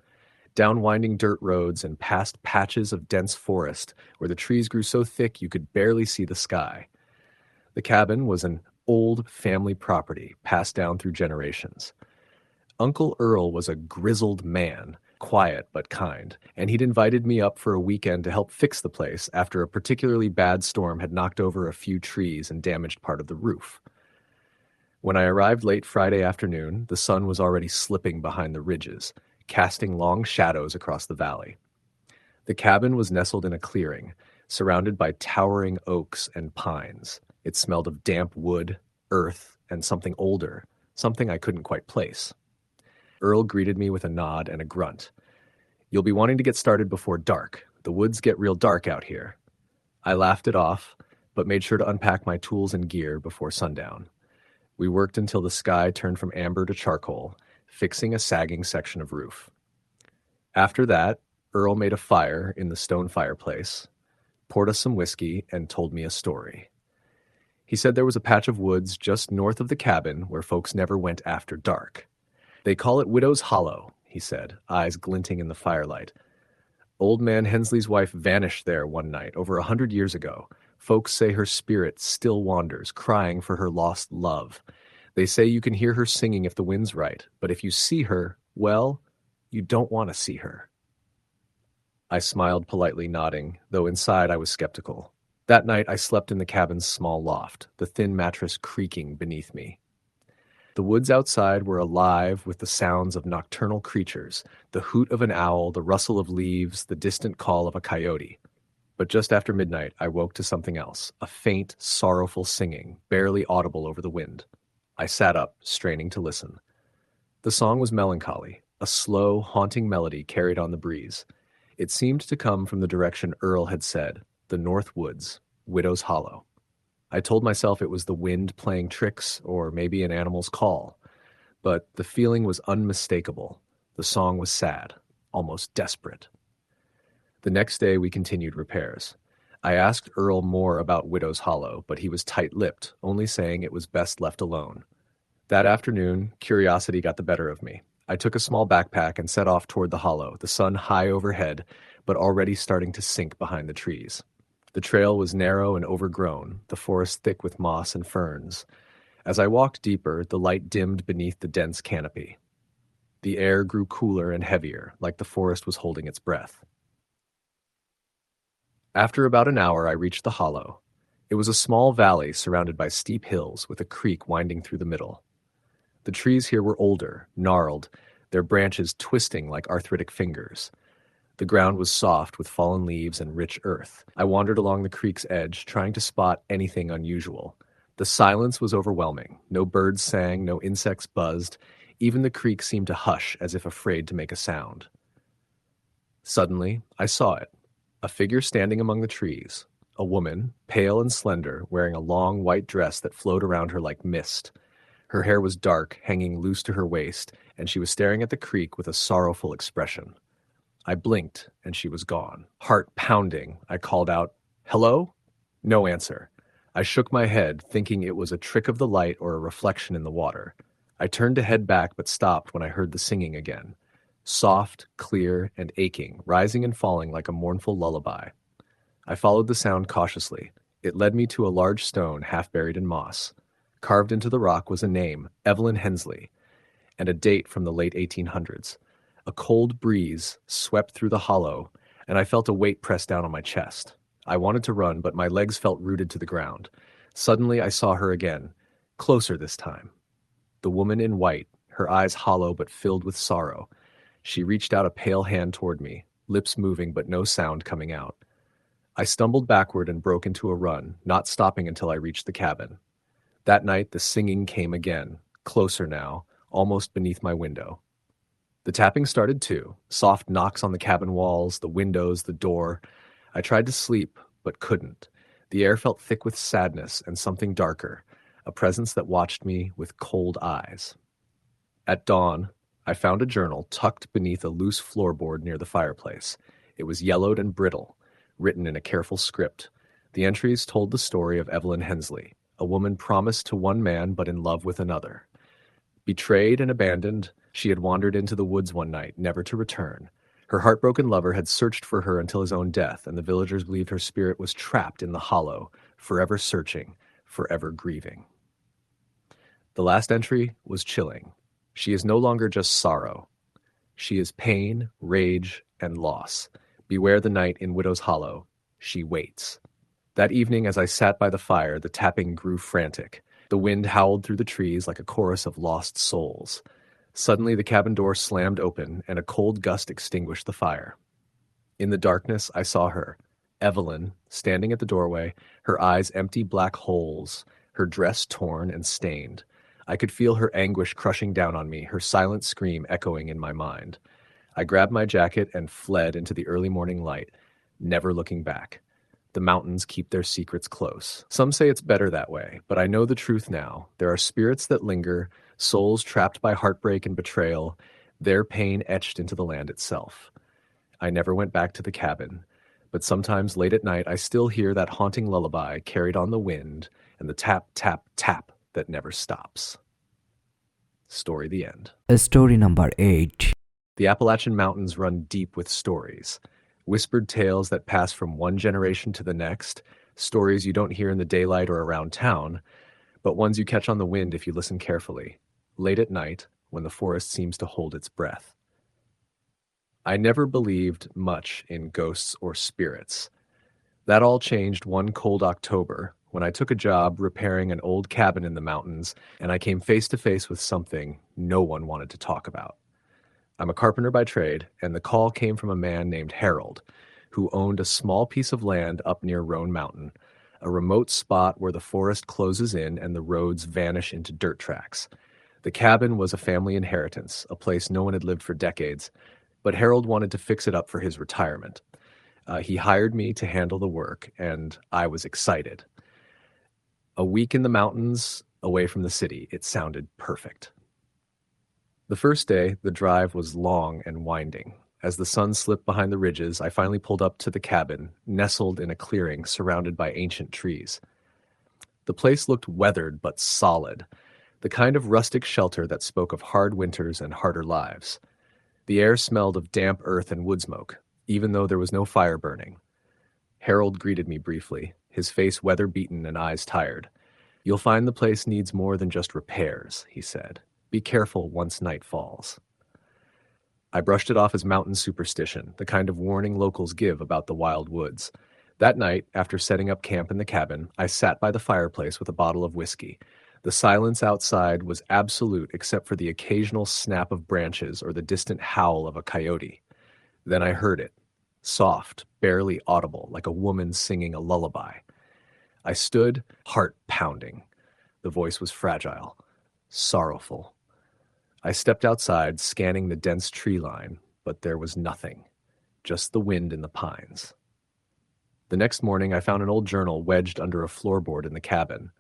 down winding dirt roads and past patches of dense forest where the trees grew so thick you could barely see the sky. The cabin was an old family property passed down through generations. Uncle Earl was a grizzled man, quiet but kind, and he'd invited me up for a weekend to help fix the place after a particularly bad storm had knocked over a few trees and damaged part of the roof. When I arrived late Friday afternoon, the sun was already slipping behind the ridges, casting long shadows across the valley. The cabin was nestled in a clearing, surrounded by towering oaks and pines. It smelled of damp wood, earth, and something older, something I couldn't quite place. Earl greeted me with a nod and a grunt. "You'll be wanting to get started before dark. The woods get real dark out here." I laughed it off, but made sure to unpack my tools and gear before sundown. We worked until the sky turned from amber to charcoal, fixing a sagging section of roof. After that, Earl made a fire in the stone fireplace, poured us some whiskey, and told me a story. He said there was a patch of woods just north of the cabin where folks never went after dark. "They call it Widow's Hollow," he said, eyes glinting in the firelight. "Old man Hensley's wife vanished there one night over 100 years ago. Folks say her spirit still wanders, crying for her lost love. They say you can hear her singing if the wind's right, but if you see her, well, you don't want to see her." I smiled politely, nodding, though inside I was skeptical. That night I slept in the cabin's small loft, the thin mattress creaking beneath me. The woods outside were alive with the sounds of nocturnal creatures, the hoot of an owl, the rustle of leaves, the distant call of a coyote. But just after midnight, I woke to something else, a faint, sorrowful singing, barely audible over the wind. I sat up, straining to listen. The song was melancholy, a slow, haunting melody carried on the breeze. It seemed to come from the direction Earl had said, the North Woods, Widow's Hollow. I told myself it was the wind playing tricks, or maybe an animal's call. But the feeling was unmistakable. The song was sad, almost desperate. The next day we continued repairs. I asked Earl more about Widow's Hollow, but he was tight-lipped, only saying it was best left alone. That afternoon, curiosity got the better of me. I took a small backpack and set off toward the hollow, the sun high overhead, but already starting to sink behind the trees. The trail was narrow and overgrown, the forest thick with moss and ferns. As I walked deeper, the light dimmed beneath the dense canopy. The air grew cooler and heavier, like the forest was holding its breath. After about an hour, I reached the hollow. It was a small valley surrounded by steep hills with a creek winding through the middle. The trees here were older, gnarled, their branches twisting like arthritic fingers. The ground was soft with fallen leaves and rich earth. I wandered along the creek's edge, trying to spot anything unusual. The silence was overwhelming. No birds sang, no insects buzzed. Even the creek seemed to hush as if afraid to make a sound. Suddenly, I saw it. A figure standing among the trees. A woman, pale and slender, wearing a long white dress that flowed around her like mist. Her hair was dark, hanging loose to her waist, and she was staring at the creek with a sorrowful expression. I blinked, and she was gone. Heart pounding, I called out, "Hello?" No answer. I shook my head, thinking it was a trick of the light or a reflection in the water. I turned to head back, but stopped when I heard the singing again. Soft, clear, and aching, rising and falling like a mournful lullaby. I followed the sound cautiously. It led me to a large stone half buried in moss. Carved into the rock was a name, Evelyn Hensley, and a date from the late 1800s. A cold breeze swept through the hollow, and I felt a weight press down on my chest. I wanted to run, but my legs felt rooted to the ground. Suddenly I saw her again, closer this time. The woman in white, her eyes hollow but filled with sorrow. She reached out a pale hand toward me, lips moving but no sound coming out. I stumbled backward and broke into a run, not stopping until I reached the cabin. That night the singing came again, closer now, almost beneath my window. The tapping started too, soft knocks on the cabin walls, the windows, the door. I tried to sleep, but couldn't. The air felt thick with sadness and something darker, a presence that watched me with cold eyes. At dawn, I found a journal tucked beneath a loose floorboard near the fireplace. It was yellowed and brittle, written in a careful script. The entries told the story of Evelyn Hensley, a woman promised to one man but in love with another. Betrayed and abandoned, she had wandered into the woods one night, never to return. Her heartbroken lover had searched for her until his own death, and the villagers believed her spirit was trapped in the hollow, forever searching, forever grieving. The last entry was chilling. She is no longer just sorrow. She is pain, rage, and loss. Beware the night in Widow's Hollow. She waits. That evening, as I sat by the fire, the tapping grew frantic. The wind howled through the trees like a chorus of lost souls. Suddenly, the cabin door slammed open, and a cold gust extinguished the fire. In the darkness, I saw her, Evelyn, standing at the doorway, her eyes empty black holes, her dress torn and stained. I could feel her anguish crushing down on me, her silent scream echoing in my mind. I grabbed my jacket and fled into the early morning light, never looking back. The mountains keep their secrets close. Some say it's better that way, but I know the truth now. There are spirits that linger, souls trapped by heartbreak and betrayal, their pain etched into the land itself. I never went back to the cabin, but sometimes late at night I still hear that haunting lullaby carried on the wind and the tap, tap, tap that never stops. Story the end. Story number 8. The Appalachian Mountains run deep with stories. Whispered tales that pass from one generation to the next, stories you don't hear in the daylight or around town, but ones you catch on the wind if you listen carefully, late at night when the forest seems to hold its breath. I never believed much in ghosts or spirits. That all changed one cold October when I took a job repairing an old cabin in the mountains, and I came face to face with something no one wanted to talk about. I'm a carpenter by trade, and the call came from a man named Harold, who owned a small piece of land up near Roan Mountain, a remote spot where the forest closes in and the roads vanish into dirt tracks. The cabin was a family inheritance, a place no one had lived for decades, but Harold wanted to fix it up for his retirement. He hired me to handle the work, and I was excited. A week in the mountains, away from the city, it sounded perfect. The first day, the drive was long and winding. As the sun slipped behind the ridges, I finally pulled up to the cabin, nestled in a clearing surrounded by ancient trees. The place looked weathered but solid, the kind of rustic shelter that spoke of hard winters and harder lives. The air smelled of damp earth and wood smoke, even though there was no fire burning. Harold greeted me briefly, his face weather-beaten and eyes tired. "You'll find the place needs more than just repairs," he said. "Be careful once night falls." I brushed it off as mountain superstition, the kind of warning locals give about the wild woods. That night, after setting up camp in the cabin, I sat by the fireplace with a bottle of whiskey. The silence outside was absolute except for the occasional snap of branches or the distant howl of a coyote. Then I heard it, soft, barely audible, like a woman singing a lullaby. I stood, heart pounding. The voice was fragile, sorrowful. I stepped outside, scanning the dense tree line, but there was nothing, just the wind in the pines. The next morning, I found an old journal wedged under a floorboard in the cabin.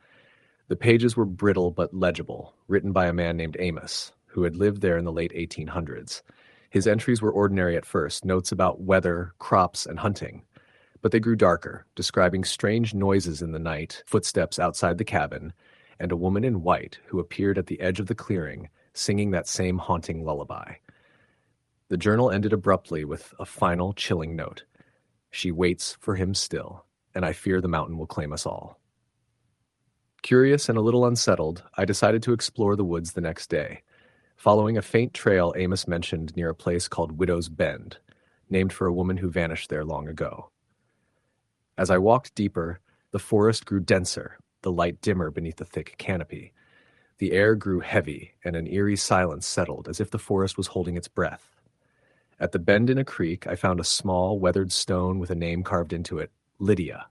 The pages were brittle but legible, written by a man named Amos, who had lived there in the late 1800s. His entries were ordinary at first, notes about weather, crops, and hunting. But they grew darker, describing strange noises in the night, footsteps outside the cabin, and a woman in white who appeared at the edge of the clearing, singing that same haunting lullaby. The journal ended abruptly with a final chilling note. "She waits for him still, and I fear the mountain will claim us all." Curious and a little unsettled, I decided to explore the woods the next day, following a faint trail Amos mentioned near a place called Widow's Bend, named for a woman who vanished there long ago. As I walked deeper, the forest grew denser, the light dimmer beneath the thick canopy. The air grew heavy, and an eerie silence settled, as if the forest was holding its breath. At the bend in a creek, I found a small, weathered stone with a name carved into it, Lydia.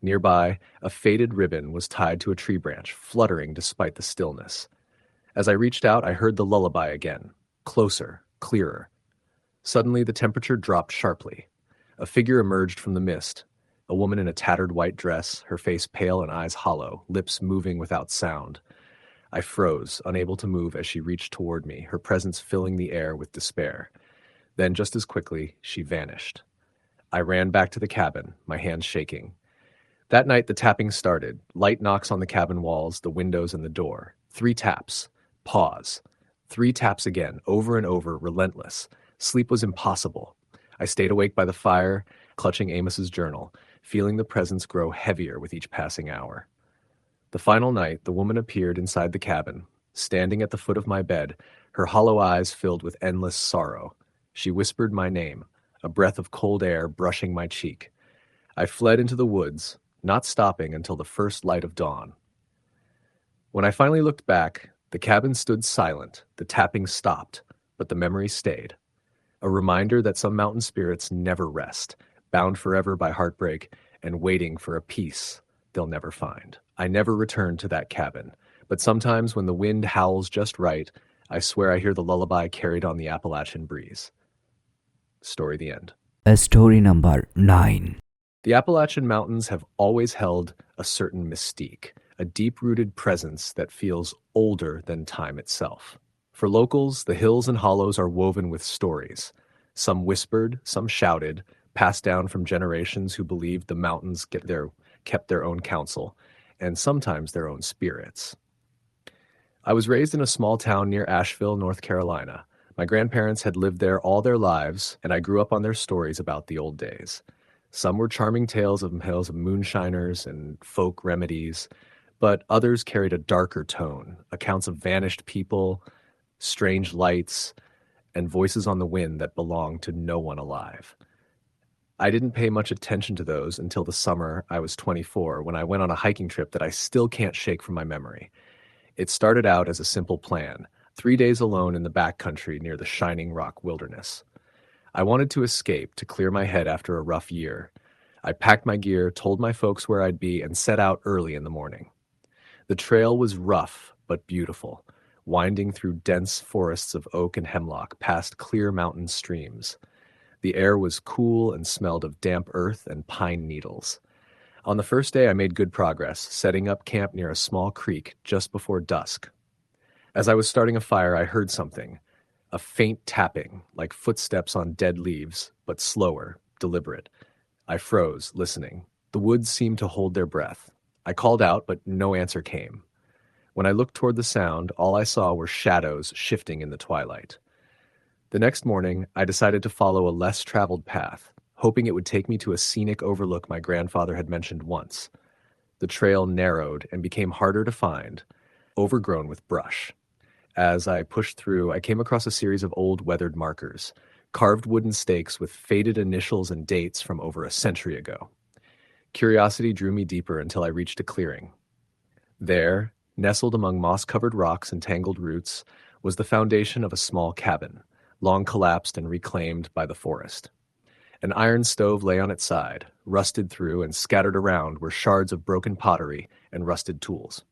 Nearby, a faded ribbon was tied to a tree branch, fluttering despite the stillness. As I reached out, I heard the lullaby again, closer, clearer. Suddenly, the temperature dropped sharply. A figure emerged from the mist, a woman in a tattered white dress, her face pale and eyes hollow, lips moving without sound. I froze, unable to move as she reached toward me, her presence filling the air with despair. Then, just as quickly, she vanished. I ran back to the cabin, my hands shaking. That night, the tapping started. Light knocks on the cabin walls, the windows, and the door. 3 taps. Pause. 3 taps again, over and over, relentless. Sleep was impossible. I stayed awake by the fire, clutching Amos's journal, feeling the presence grow heavier with each passing hour. The final night, the woman appeared inside the cabin, standing at the foot of my bed, her hollow eyes filled with endless sorrow. She whispered my name, a breath of cold air brushing my cheek. I fled into the woods, not stopping until the first light of dawn. When I finally looked back, the cabin stood silent, the tapping stopped, but the memory stayed. A reminder that some mountain spirits never rest, bound forever by heartbreak and waiting for a peace they'll never find. I never returned to that cabin, but sometimes when the wind howls just right, I swear I hear the lullaby carried on the Appalachian breeze. Story the end. Story number 9. The Appalachian Mountains have always held a certain mystique, a deep-rooted presence that feels older than time itself. For locals, the hills and hollows are woven with stories, some whispered, some shouted, passed down from generations who believed the mountains kept their own counsel, and sometimes their own spirits. I was raised in a small town near Asheville, North Carolina. My grandparents had lived there all their lives, and I grew up on their stories about the old days. Some were charming tales of moonshiners and folk remedies, but others carried a darker tone, accounts of vanished people, strange lights, and voices on the wind that belonged to no one alive. I didn't pay much attention to those until the summer I was 24, when I went on a hiking trip that I still can't shake from my memory. It started out as a simple plan, 3 days alone in the backcountry near the Shining Rock Wilderness. I wanted to escape, to clear my head after a rough year. I packed my gear, told my folks where I'd be, and set out early in the morning. The trail was rough but beautiful, winding through dense forests of oak and hemlock past clear mountain streams. The air was cool and smelled of damp earth and pine needles. On the first day, I made good progress, setting up camp near a small creek just before dusk. As I was starting a fire, I heard something, a faint tapping, like footsteps on dead leaves, but slower, deliberate. I froze, listening. The woods seemed to hold their breath. I called out, but no answer came. When I looked toward the sound, all I saw were shadows shifting in the twilight. The next morning, I decided to follow a less traveled path, hoping it would take me to a scenic overlook my grandfather had mentioned once. The trail narrowed and became harder to find, overgrown with brush. As I pushed through, I came across a series of old weathered markers, carved wooden stakes with faded initials and dates from over a century ago. Curiosity drew me deeper until I reached a clearing. There, nestled among moss-covered rocks and tangled roots, was the foundation of a small cabin, long collapsed and reclaimed by the forest. An iron stove lay on its side, rusted through, and scattered around were shards of broken pottery and rusted tools.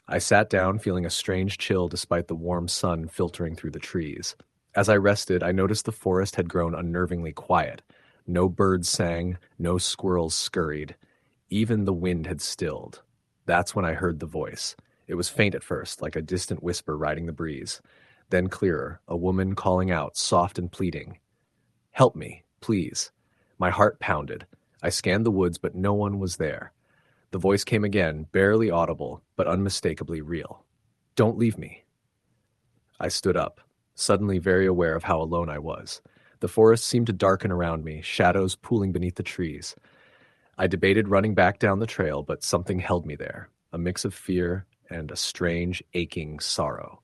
I sat down, feeling a strange chill despite the warm sun filtering through the trees. As I rested, I noticed the forest had grown unnervingly quiet. No birds sang, no squirrels scurried. Even the wind had stilled. That's when I heard the voice. It was faint at first, like a distant whisper riding the breeze. Then clearer, a woman calling out, soft and pleading. "Help me, please." My heart pounded. I scanned the woods, but no one was there. The voice came again, barely audible, but unmistakably real. "Don't leave me." I stood up, suddenly very aware of how alone I was. The forest seemed to darken around me, shadows pooling beneath the trees. I debated running back down the trail, but something held me there, a mix of fear and a strange, aching sorrow.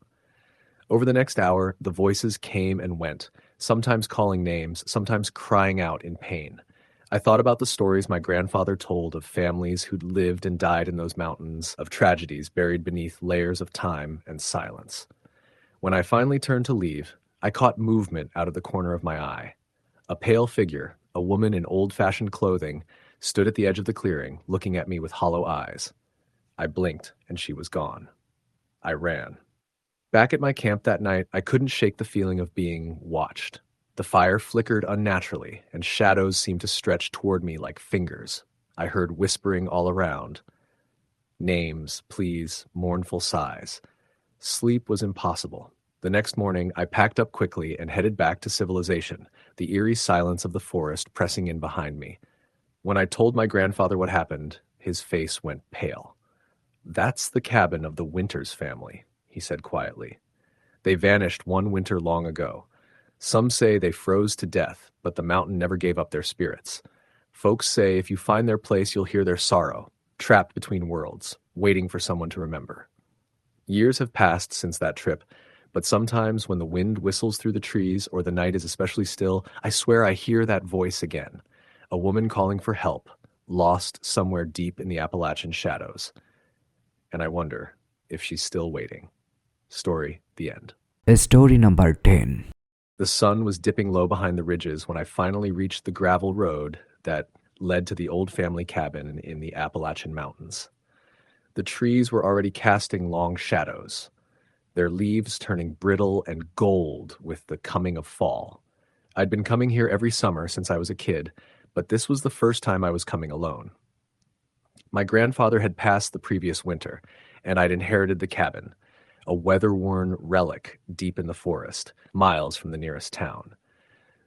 Over the next hour, the voices came and went, sometimes calling names, sometimes crying out in pain. I thought about the stories my grandfather told of families who'd lived and died in those mountains, of tragedies buried beneath layers of time and silence. When I finally turned to leave, I caught movement out of the corner of my eye. A pale figure, a woman in old-fashioned clothing, stood at the edge of the clearing, looking at me with hollow eyes. I blinked, and she was gone. I ran. Back at my camp that night, I couldn't shake the feeling of being watched. The fire flickered unnaturally, and shadows seemed to stretch toward me like fingers. I heard whispering all around. Names, pleas, mournful sighs. Sleep was impossible. The next morning, I packed up quickly and headed back to civilization, the eerie silence of the forest pressing in behind me. When I told my grandfather what happened, his face went pale. "That's the cabin of the Winters family," he said quietly. "They vanished one winter long ago. Some say they froze to death, but the mountain never gave up their spirits. Folks say if you find their place, you'll hear their sorrow, trapped between worlds, waiting for someone to remember." Years have passed since that trip, but sometimes when the wind whistles through the trees or the night is especially still, I swear I hear that voice again. A woman calling for help, lost somewhere deep in the Appalachian shadows. And I wonder if she's still waiting. Story, the end. Story number 10. The sun was dipping low behind the ridges when I finally reached the gravel road that led to the old family cabin in the Appalachian Mountains. The trees were already casting long shadows, their leaves turning brittle and gold with the coming of fall. I'd been coming here every summer since I was a kid, but this was the first time I was coming alone. My grandfather had passed the previous winter, and I'd inherited the cabin, a weather-worn relic deep in the forest, miles from the nearest town.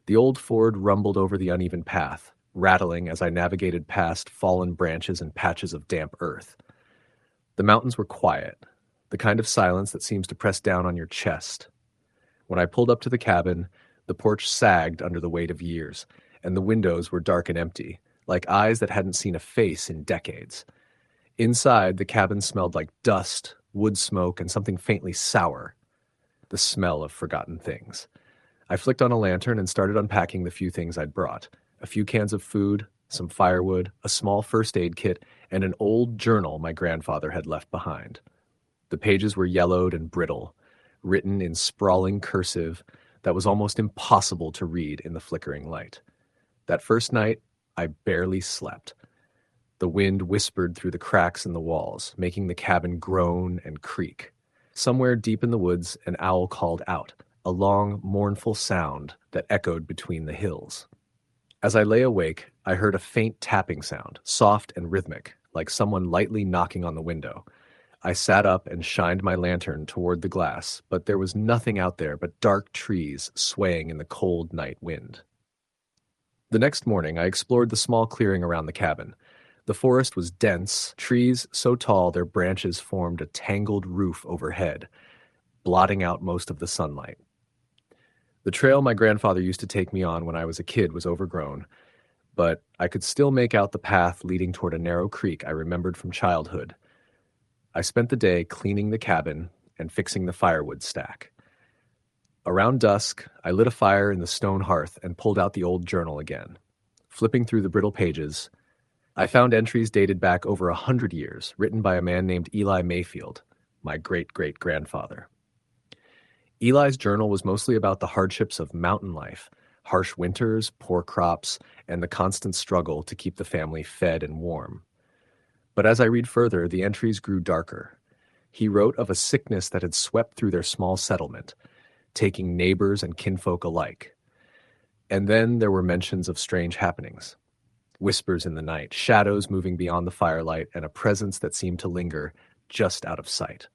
The old Ford rumbled over the uneven path, rattling as I navigated past fallen branches and patches of damp earth. The mountains were quiet, the kind of silence that seems to press down on your chest. When I pulled up to the cabin, the porch sagged under the weight of years, and the windows were dark and empty, like eyes that hadn't seen a face in decades. Inside, the cabin smelled like dust, wood smoke, and something faintly sour, the smell of forgotten things. I flicked on a lantern and started unpacking the few things I'd brought: a few cans of food, some firewood, a small first aid kit, and an old journal my grandfather had left behind. The pages were yellowed and brittle, written in sprawling cursive that was almost impossible to read in the flickering light. That first night, I barely slept. The wind whispered through the cracks in the walls, making the cabin groan and creak. Somewhere deep in the woods, an owl called out, a long, mournful sound that echoed between the hills. As I lay awake, I heard a faint tapping sound, soft and rhythmic, like someone lightly knocking on the window. I sat up and shined my lantern toward the glass, but there was nothing out there but dark trees swaying in the cold night wind. The next morning, I explored the small clearing around the cabin. The forest was dense, trees so tall their branches formed a tangled roof overhead, blotting out most of the sunlight. The trail my grandfather used to take me on when I was a kid was overgrown, but I could still make out the path leading toward a narrow creek I remembered from childhood. I spent the day cleaning the cabin and fixing the firewood stack. Around dusk, I lit a fire in the stone hearth and pulled out the old journal again. Flipping through the brittle pages, I found entries dated back over 100 years, written by a man named Eli Mayfield, my great-great-grandfather. Eli's journal was mostly about the hardships of mountain life, harsh winters, poor crops, and the constant struggle to keep the family fed and warm. But as I read further, the entries grew darker. He wrote of a sickness that had swept through their small settlement, taking neighbors and kinfolk alike. And then there were mentions of strange happenings. Whispers in the night, shadows moving beyond the firelight, and a presence that seemed to linger just out of sight.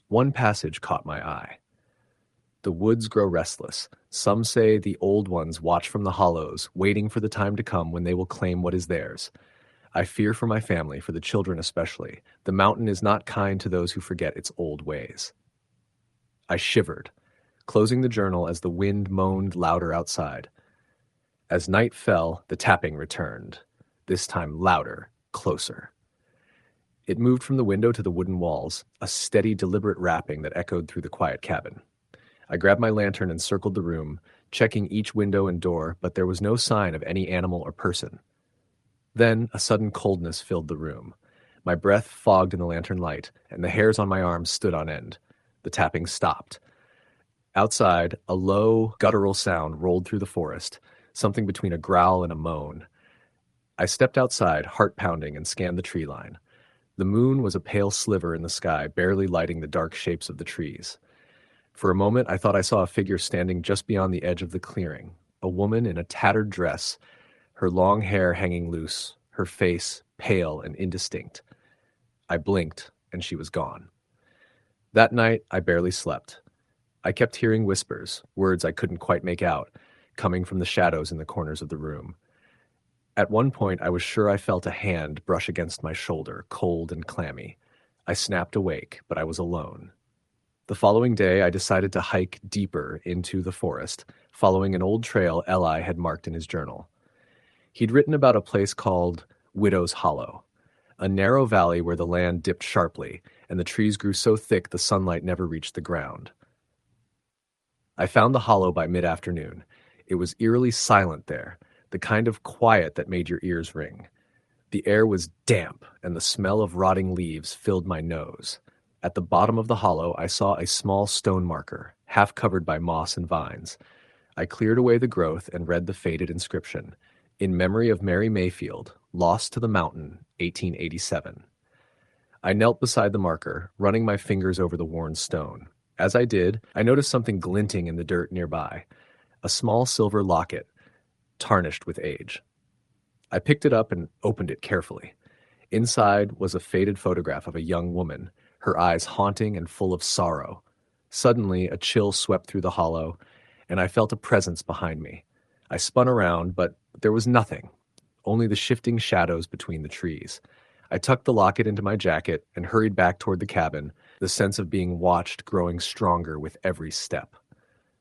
One passage caught my eye. The woods grow restless. Some say the old ones watch from the hollows, waiting for the time to come when they will claim what is theirs. I fear for my family, for the children especially. The mountain is not kind to those who forget its old ways. I shivered, closing the journal as the wind moaned louder outside. As night fell, the tapping returned, this time louder, closer. It moved from the window to the wooden walls, a steady, deliberate rapping that echoed through the quiet cabin. I grabbed my lantern and circled the room, checking each window and door, but there was no sign of any animal or person. Then a sudden coldness filled the room. My breath fogged in the lantern light, and the hairs on my arms stood on end. The tapping stopped. Outside, a low, guttural sound rolled through the forest, something between a growl and a moan. I stepped outside, heart pounding, and scanned the tree line. The moon was a pale sliver in the sky, barely lighting the dark shapes of the trees. For a moment, I thought I saw a figure standing just beyond the edge of the clearing, a woman in a tattered dress, her long hair hanging loose, her face pale and indistinct. I blinked, and she was gone. That night, I barely slept. I kept hearing whispers, words I couldn't quite make out, coming from the shadows in the corners of the room. At one point, I was sure I felt a hand brush against my shoulder, cold and clammy. I snapped awake, but I was alone. The following day, I decided to hike deeper into the forest, following an old trail Eli had marked in his journal. He'd written about a place called Widow's Hollow, a narrow valley where the land dipped sharply, and the trees grew so thick the sunlight never reached the ground. I found the hollow by mid-afternoon. It was eerily silent there, the kind of quiet that made your ears ring. The air was damp, and the smell of rotting leaves filled my nose. At the bottom of the hollow, I saw a small stone marker, half covered by moss and vines. I cleared away the growth and read the faded inscription, "In memory of Mary Mayfield, lost to the mountain, 1887. I knelt beside the marker, running my fingers over the worn stone. As I did, I noticed something glinting in the dirt nearby, a small silver locket, tarnished with age. I picked it up and opened it carefully. Inside was a faded photograph of a young woman, her eyes haunting and full of sorrow. Suddenly, a chill swept through the hollow, and I felt a presence behind me. I spun around, but there was nothing, only the shifting shadows between the trees. I tucked the locket into my jacket and hurried back toward the cabin, the sense of being watched growing stronger with every step.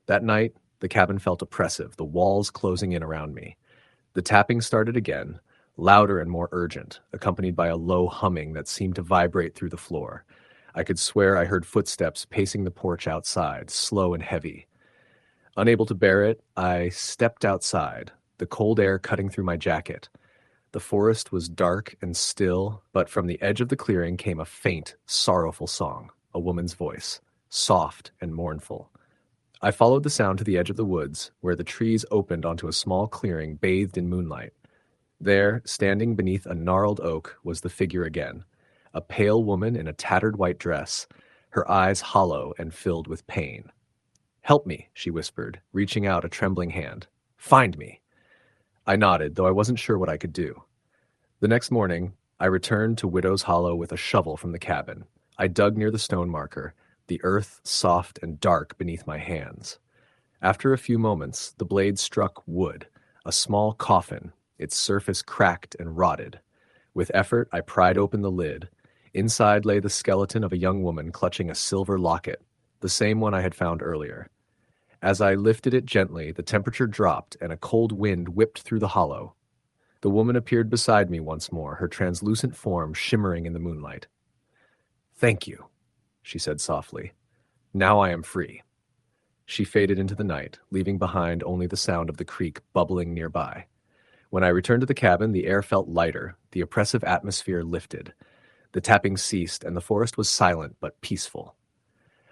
That night, the cabin felt oppressive, the walls closing in around me. The tapping started again, louder and more urgent, accompanied by a low humming that seemed to vibrate through the floor. I could swear I heard footsteps pacing the porch outside, slow and heavy. Unable to bear it, I stepped outside, the cold air cutting through my jacket. The forest was dark and still, but from the edge of the clearing came a faint, sorrowful song, a woman's voice, soft and mournful. I followed the sound to the edge of the woods, where the trees opened onto a small clearing bathed in moonlight. There, standing beneath a gnarled oak, was the figure again, a pale woman in a tattered white dress, her eyes hollow and filled with pain. "Help me," she whispered, reaching out a trembling hand. "Find me." I nodded, though I wasn't sure what I could do. The next morning, I returned to Widow's Hollow with a shovel from the cabin. I dug near the stone marker, the earth soft and dark beneath my hands. After a few moments, the blade struck wood, a small coffin, its surface cracked and rotted. With effort, I pried open the lid. Inside lay the skeleton of a young woman clutching a silver locket, the same one I had found earlier. As I lifted it gently, the temperature dropped and a cold wind whipped through the hollow. The woman appeared beside me once more, her translucent form shimmering in the moonlight. "Thank you," she said softly. "Now I am free." She faded into the night, leaving behind only the sound of the creek bubbling nearby. When I returned to the cabin, the air felt lighter, the oppressive atmosphere lifted. The tapping ceased, and the forest was silent but peaceful.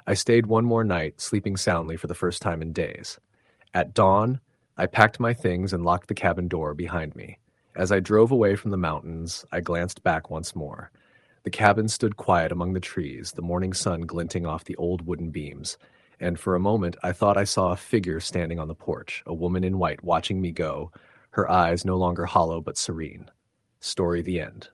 I stayed one more night, sleeping soundly for the first time in days. At dawn, I packed my things and locked the cabin door behind me. As I drove away from the mountains, I glanced back once more. The cabin stood quiet among the trees, the morning sun glinting off the old wooden beams, and for a moment I thought I saw a figure standing on the porch, a woman in white watching me go, her eyes no longer hollow but serene. Story the end.